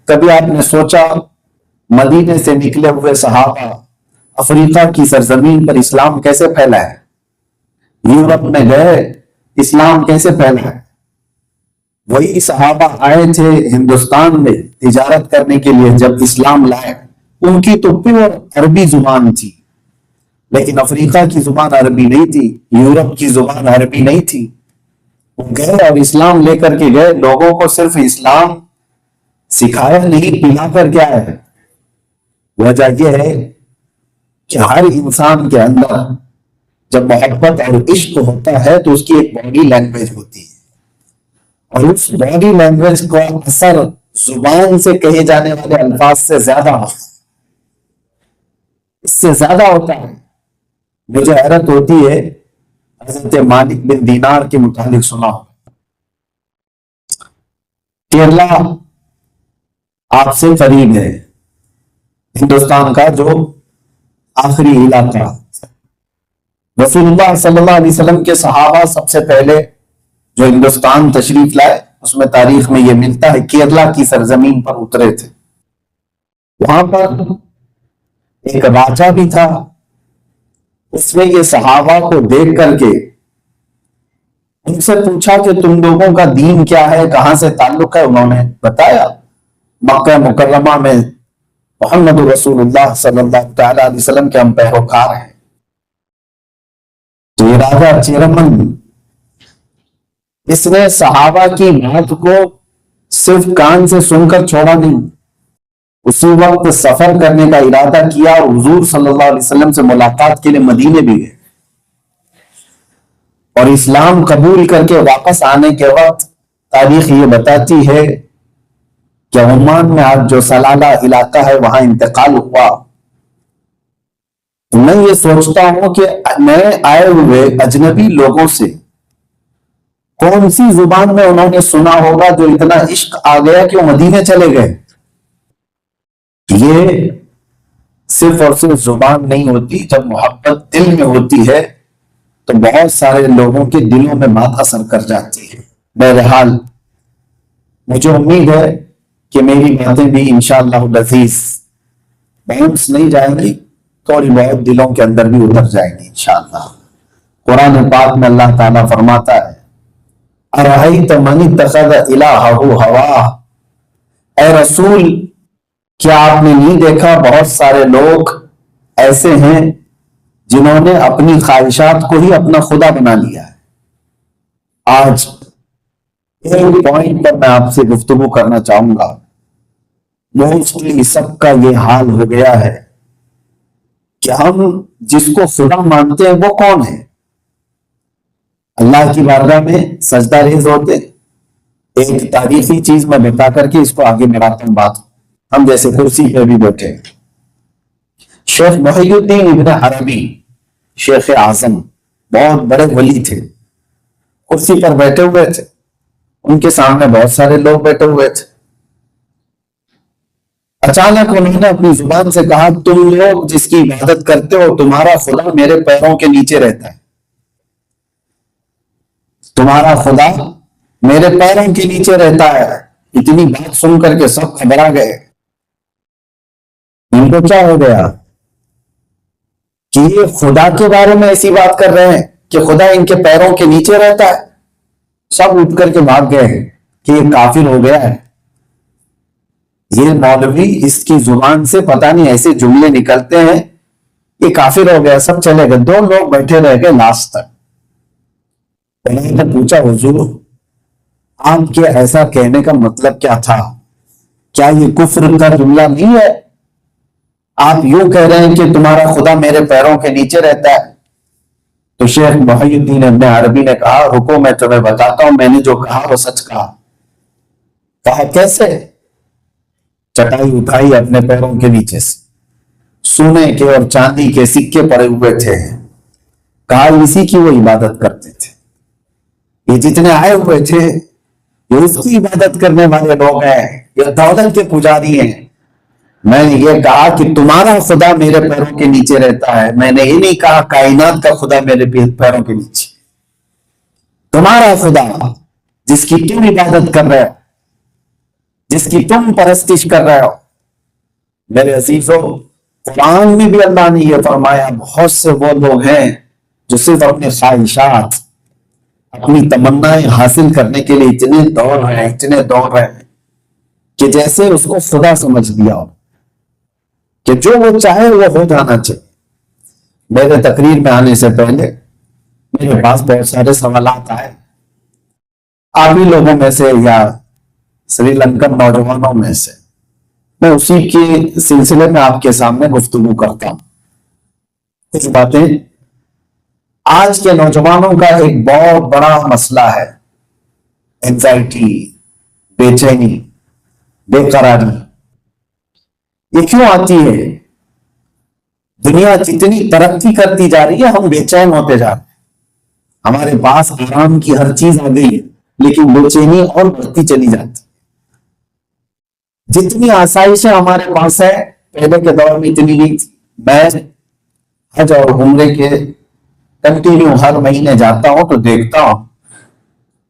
کبھی آپ نے سوچا مدینے سے نکلے ہوئے صحابہ افریقہ کی سرزمین پر اسلام کیسے پھیلا ہے؟ یورپ میں گئے اسلام کیسے پھیلا ہے؟ وہی صحابہ آئے تھے ہندوستان میں تجارت کرنے کے لیے، جب اسلام لائے ان کی تو پیور عربی زبان تھی، لیکن افریقہ کی زبان عربی نہیں تھی، یورپ کی زبان عربی نہیں تھی۔ وہ گئے اور اسلام لے کر کے گئے، لوگوں کو صرف اسلام سکھایا نہیں، پلا کر کیا ہے۔ وجہ یہ ہے کہ ہر انسان کے اندر جب محبت اور عشق ہوتا ہے تو اس کی ایک باڈی لینگویج ہوتی ہے، اور اس باڈی لینگویج کا اثر زبان سے کہے جانے والے الفاظ سے زیادہ ہوتا ہے، اس سے زیادہ ہوتا ہے۔ مجھے حیرت ہوتی ہے، حضرت مالک بن دینار کے متعلق سنا ہو، کیرلا آپ سے قریب ہے، ہندوستان کا جو آخری علاقہ۔ رسول اللہ صلی اللہ علیہ وسلم کے صحابہ سب سے پہلے جو ہندوستان تشریف لائے، اس میں تاریخ میں یہ ملتا ہے کیرلا کی سرزمین پر اترے تھے۔ وہاں پر ایک راجا بھی تھا، اس نے یہ صحابہ کو دیکھ کر کے ان سے پوچھا کہ تم لوگوں کا دین کیا ہے، کہاں سے تعلق ہے؟ انہوں نے بتایا مکہ مکرمہ میں محمد رسول اللہ صلی اللہ تعالی علیہ وسلم کے ہم پیروکار ہیں۔ تو یہ راجا چیرمن، اس نے صحابہ کی بات کو صرف کان سے سن کر چھوڑا نہیں، اسی وقت سفر کرنے کا ارادہ کیا اور حضور صلی اللہ علیہ وسلم سے ملاقات کے لیے مدینے بھی گئے، اور اسلام قبول کر کے واپس آنے کے وقت تاریخ یہ بتاتی ہے کہ عمان میں آج جو سلالہ علاقہ ہے وہاں انتقال ہوا۔ میں یہ سوچتا ہوں کہ نئے آئے ہوئے اجنبی لوگوں سے کون سی زبان میں انہوں نے سنا ہوگا جو اتنا عشق آ گیا کہ وہ مدینے چلے گئے۔ یہ صرف اور صرف زبان نہیں ہوتی، جب محبت دل میں ہوتی ہے تو بہت سارے لوگوں کے دلوں میں بات اثر کر جاتی ہے۔ بہرحال مجھے امید ہے کہ میری باتیں بھی انشاءاللہ العزیز بہنس نہیں جائیں گی، تھوڑی بہت دلوں کے اندر بھی اتر جائیں گی انشاءاللہ۔ قرآن پاک میں اللہ تعالیٰ فرماتا ہے اَرَأَيْتَ مَنِ اتَّخَذَ إِلَٰهَهُ هَوَاهُ، اے رسول کیا آپ نے نہیں دیکھا بہت سارے لوگ ایسے ہیں جنہوں نے اپنی خواہشات کو ہی اپنا خدا بنا لیا ہے۔ آج ایک پوائنٹ پر میں آپ سے گفتگو کرنا چاہوں گا، موسٹلی سب کا یہ حال ہو گیا ہے کہ ہم جس کو خدا مانتے ہیں وہ کون ہے؟ اللہ کی بارگاہ میں سجدہ ریز ہوتے۔ ایک تاریخی چیز میں بتا کر کے اس کو آگے بڑھاتا ہوں بات، ہم جیسے کرسی پہ بھی بیٹھے، شیخ محی الدین ابن عربی شیخ اعظم بہت بڑے ولی تھے، کرسی پر بیٹھے ہوئے تھے، ان کے سامنے بہت سارے لوگ بیٹھے ہوئے تھے۔ اچانک انہوں نے اپنی زبان سے کہا تم لوگ جس کی عبادت کرتے ہو تمہارا خدا میرے پیروں کے نیچے رہتا ہے، تمہارا خدا میرے پیروں کے نیچے رہتا ہے۔ اتنی بات سن کر کے سب گھبرا گئے، ان کو کیا ہو گیا کہ یہ خدا کے بارے میں ایسی بات کر رہے ہیں کہ خدا ان کے پیروں کے نیچے رہتا ہے۔ سب اٹھ کر کے بھاگ گئے ہیں کہ یہ کافر ہو گیا ہے، یہ مولوی اس کی زبان سے پتہ نہیں ایسے جملے نکلتے ہیں، یہ کافر ہو گیا۔ سب چلے گئے، دو لوگ بیٹھے رہ گئے لاسٹ تک۔ انہوں نے پوچھا حضور آپ کے ایسا کہنے کا مطلب کیا تھا؟ کیا یہ کفر کا جملہ نہیں ہے؟ آپ یوں کہہ رہے ہیں کہ تمہارا خدا میرے پیروں کے نیچے رہتا ہے۔ تو شیخ محی الدین ابن عربی نے کہا رکو میں تمہیں بتاتا ہوں، میں نے جو کہا وہ سچ کہا۔ کہا کیسے؟ چٹائی اٹھائی اپنے پیروں کے نیچے سے، سونے کے اور چاندی کے سکے پڑے ہوئے تھے، کہا اسی کی وہ عبادت کرتے تھے، یہ جتنے آئے ہوئے تھے یہ اس کی عبادت کرنے والے لوگ ہیں، یہ دولت کے پجاری ہیں۔ میں نے یہ کہا کہ تمہارا خدا میرے پیروں کے نیچے رہتا ہے، میں نے یہ نہیں کہا کائنات کا خدا میرے پیروں کے نیچے۔ تمہارا خدا جس کی تم عبادت کر رہے ہو جس کی تم پرستش کر رہے ہو. میرے عزیزو، قرآن میں بھی اللہ نے یہ فرمایا بہت سے وہ لوگ ہیں جو صرف اپنے خواہشات، اپنی تمنائیں حاصل کرنے کے لیے اتنے دوڑ رہے ہیں کہ جیسے اس کو خدا سمجھ لیا ہو کہ جو وہ چاہے وہ ہو جانا چاہیے. میرے تقریر میں آنے سے پہلے میرے پاس بہت سارے سوالات آئے آپ ہی لوگوں میں سے یا سری لنکن نوجوانوں میں سے. میں اسی کے سلسلے میں آپ کے سامنے گفتگو کرتا ہوں. کچھ باتیں آج کے نوجوانوں کا ایک بہت بڑا مسئلہ ہے، اینزائٹی، بے چینی، بے قراری. یہ کیوں آتی ہے؟ دنیا جتنی ترقی کرتی جا رہی ہے ہم بے چین ہوتے جا رہے ہیں. ہمارے پاس آرام کی ہر چیز آ گئی ہے لیکن بے چینی اور بڑھتی چلی جاتی. جتنی آسائشیں ہمارے پاس ہے پہلے کے دور میں اتنی نہیں تھی. میں حج اور عمرے کے کنٹینیو ہر مہینے جاتا ہوں تو دیکھتا ہوں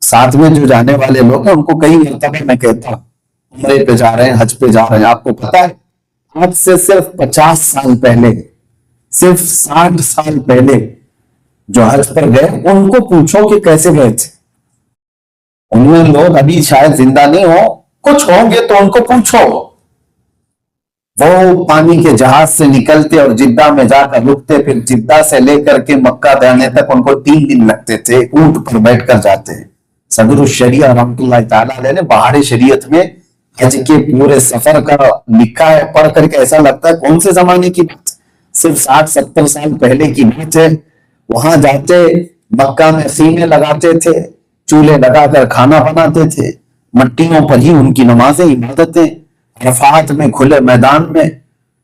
ساتھ میں جو جانے والے لوگ ہیں ان کو کئی مرتبہ میں کہتا ہوں عمرے پہ جا رہے ہیں، حج پہ جا رہے ہیں. آپ کو پتا ہے آج سے صرف 50 سال پہلے، صرف 60 سال پہلے جو حج پر گئے ان کو پوچھو کہ کیسے گئے تھے. ان میں لوگ ابھی شاید زندہ نہیں ہو، کچھ ہوں گے تو ان کو پوچھو. وہ پانی کے جہاز سے نکلتے اور جدہ میں جا کر رکتے، پھر جدہ سے لے کر کے مکہ جانے تک ان کو 3 دن لگتے تھے. اونٹ پر بیٹھ کر جاتے ہیں. صدر الشریعہ رحمۃ اللہ تعالیٰ علیہ نے بہار شریعت میں حج کے پورے سفر کا لکھا ہے. پڑھ کر کے ایسا لگتا ہے کون سے زمانے کی بات، صرف 60-70 سال پہلے کی بات ہے. وہاں جاتے مکہ میں خیمے لگاتے تھے، چولہے لگا کر کھانا بناتے تھے، مٹیوں پر ہی ان کی نمازیں عبادتیں، عرفات میں کھلے میدان میں،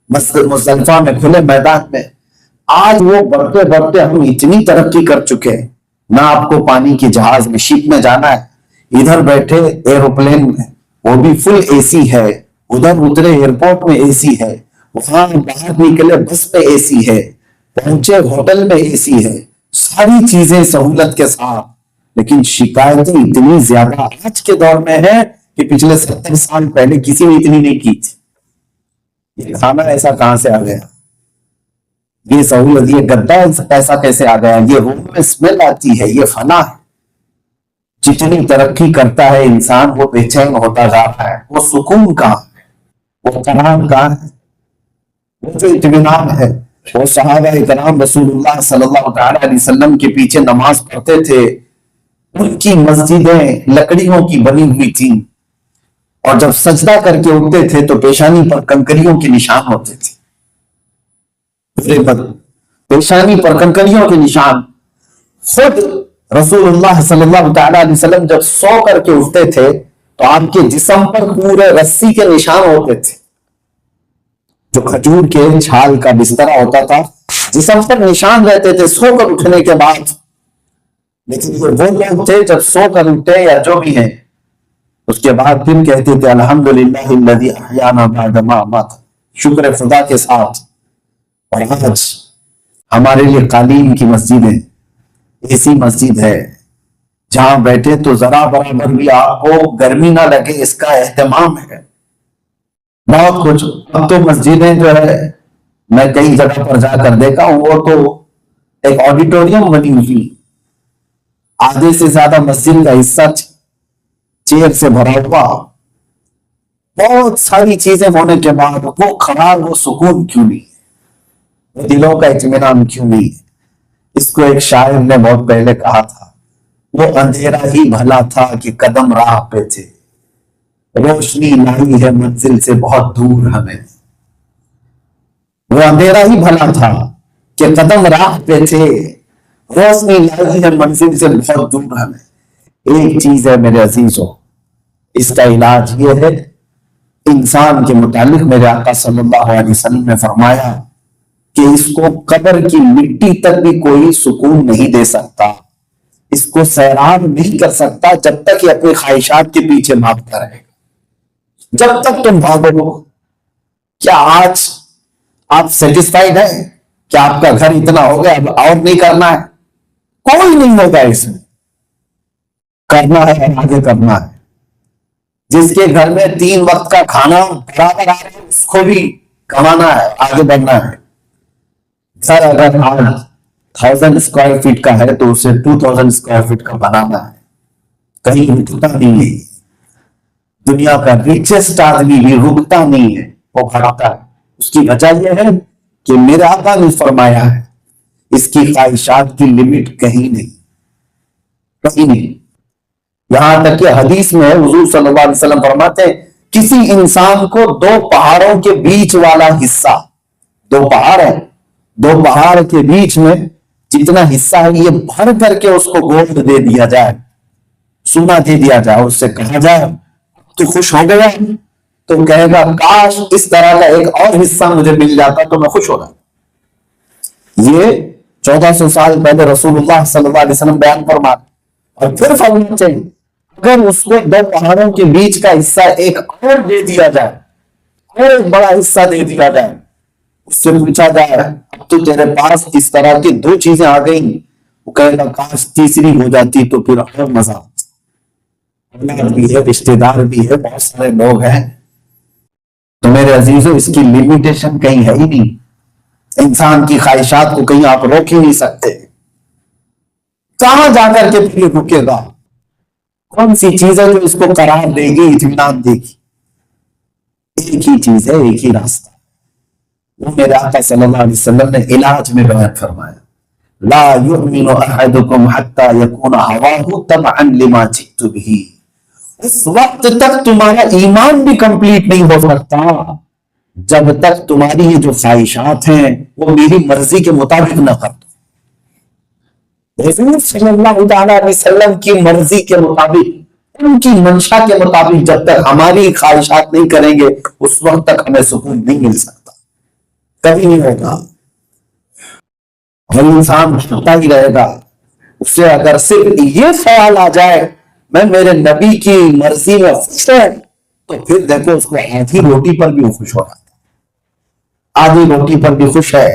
مسجد مزدلفہ میں کھلے میدان میں. آج وہ بڑھتے بڑھتے ہم اتنی ترقی کر چکے ہیں، نہ آپ کو پانی کی جہاز میں شپ میں جانا ہے، ادھر بیٹھے ایروپلین میں وہ بھی فل اے سی ہے، ادھر اترے ایئرپورٹ میں اے سی ہے، وہاں باہر نکلے بس میں اے سی ہے، پہنچے ہوٹل میں اے سی ہے، ساری چیزیں سہولت کے ساتھ. لیکن شکایتیں اتنی زیادہ آج کے دور میں ہے کہ پچھلے 70 سال پہلے کسی نے اتنی نہیں کی تھی. یہ کھانا ایسا کہاں سے آ گیا، یہ سہولت، یہ گدا ایسا کیسے آ گیا، یہ روم میں اسمیل آتی ہے، یہ فنا ہے. جتنی ترقی کرتا ہے انسان وہ بے چین ہوتا جاتا ہے. وہ سکون کہاں ہے، وہ قرار کہاں ہے، وہ جو اطمینان ہے. وہ صحابہ کرام رسول اللہ صلی اللہ تعالی علیہ وسلم کے پیچھے نماز پڑھتے تھے، ان کی مسجدیں لکڑیوں کی بنی ہوئی تھیں اور جب سجدہ کر کے اٹھتے تھے تو پیشانی پر کنکریوں کے نشان ہوتے تھے. پیشانی پر کنکریوں کے نشان. خود رسول اللہ صلی اللہ تعالی علیہ وسلم جب سو کر کے اٹھتے تھے تو آپ کے جسم پر پورے رسی کے نشان ہوتے تھے. جو کھجور کے چھال کا بسترا ہوتا تھا جسم پر نشان رہتے تھے سو کر اٹھنے کے بعد. لیکن وہ لوگ تھے جب سو کر اٹھے یا جو بھی ہیں اس کے بعد پھر کہتے تھے الحمدللہ الذی احیانا بعد ما اماتنا، شکر خدا کے ساتھ. اور آج ہمارے لیے قالین کی مسجدیں، ایسی مسجد ہے جہاں بیٹھے تو ذرا برابر بھی آپ کو گرمی نہ لگے، اس کا اہتمام ہے. بہت کچھ. اب تو مسجدیں جو ہے میں کئی جگہ پر جا کر دیکھا ہوں وہ تو ایک آڈیٹوریم بنی ہوئی، آدھے سے زیادہ مسجد کا حصہ چیئر سے بھرا ہوا. بہت ساری چیزیں ہونے کے بعد وہ قرار، وہ سکون کیوں نہیں، وہ دلوں کا اطمینان کیوں نہیں. اس کو ایک شاعر نے بہت پہلے کہا تھا، وہ اندھیرا ہی بھلا تھا کہ قدم راہ پہ تھے، روشنی لائی ہے منزل سے بہت دور ہمیں. وہ اندھیرا ہی بھلا تھا کہ قدم راہ پہ تھے، روشنی لائی ہے منزل سے بہت دور ہمیں. ایک چیز ہے میرے عزیزوں، اس کا علاج یہ ہے. انسان کے متعلق میرے آقا صلی اللہ علیہ وسلم نے فرمایا کہ اس کو قبر کی مٹی تک بھی کوئی سکون نہیں دے سکتا، اس کو سیراب نہیں کر سکتا جب تک یہ اپنی خواہشات کے پیچھے بھاگتا رہے گا. جب تک تم بھاگو. کیا آج آپ سیٹسفائیڈ ہیں کہ آپ کا گھر اتنا ہو گیا اب اور نہیں کرنا ہے؟ کوئی نہیں ہوگا، اس میں کرنا ہے، آگے کرنا ہے. جس کے گھر میں 3 وقت کا کھانا برابر آ رہا ہے، اس کو بھی کمانا ہے، آگے بڑھنا ہے۔ سر اگر آج 1000 اسکوائر فٹ کا ہے تو اسے 2000 اسکوائر فٹ کا بنانا ہے، کہیں رکتا نہیں ہے۔ دنیا کا ریچسٹ آدمی بھی رکتا نہیں ہے، وہ بھاگتا ہے۔ اس کی وجہ یہ ہے کہ میرے آقا نے فرمایا ہے اس کی خواہشات کی لمٹ کہیں نہیں، کہیں نہیں۔ یہاں تک کہ حدیث میں حضور صلی اللہ علیہ وسلم فرماتے ہیں کسی انسان کو 2 پہاڑوں کے بیچ والا حصہ، 2 پہاڑ ہیں، 2 پہاڑ کے بیچ میں جتنا حصہ ہے یہ بھر کر کے اس کو گولڈ دے دیا جائے، سونا دے دیا جائے، اس سے کہا جائے تو خوش ہو گیا، تو کہے گا کاش اس طرح کا ایک اور حصہ مجھے مل جاتا تو میں خوش ہو جاتا۔ یہ 1400 سال پہلے رسول اللہ صلی اللہ علیہ وسلم بیان فرما، اور پھر فرماتے ہیں اگر اس کو 2 پہاڑوں کے بیچ کا حصہ ایک اور دے دیا جائے، اور ایک بڑا حصہ دے دیا جائے، اس سے پوچھا جائے اب تو تیرے پاس اس طرح کی 2 چیزیں آ گئی، وہ کہے گا کاش تیسری ہو جاتی تو پھر اور مزہ آتا۔ اولاد بھی ہے، رشتہ دار بھی ہے، بہت سارے لوگ ہیں، تو میرے عزیزوں اس کی لمیٹیشن کہیں ہے ہی نہیں۔ انسان کی خواہشات کو کہیں آپ روک ہی نہیں سکتے۔ کہاں جا کر کے پھر رکے گا؟ کون سی چیز ہے جو اس کو قرار دے گی، اطمینان دے گی؟ ایک ہی چیز ہے، ایک ہی راستہ، وہ میرے آقا صلی اللہ علیہ وسلم نے علاج میں بیان فرمایا، لا یؤمن احدکم حتی یکون ہواہ تبعا لما جئت بہ۔ اس وقت تک تمہارا ایمان بھی کمپلیٹ نہیں ہو سکتا جب تک تمہاری یہ جو خواہشات ہیں وہ میری مرضی کے مطابق نہ کر دو۔ حضور صلی اللہ علیہ وسلم کی مرضی کے مطابق، ان کی منشا کے مطابق جب تک ہماری خواہشات نہیں کریں گے اس وقت تک ہمیں سکون نہیں مل سکتا، کبھی نہیں ہوگا۔ اور انسان بھٹکتا ہی رہے گا۔ اس سے اگر صرف یہ سوال آ جائے میں میرے نبی کی مرضی میں خوش ہے، تو پھر دیکھو اس کو آدھی روٹی پر بھی خوش ہو رہا تھا، آدھی روٹی پر بھی خوش ہے۔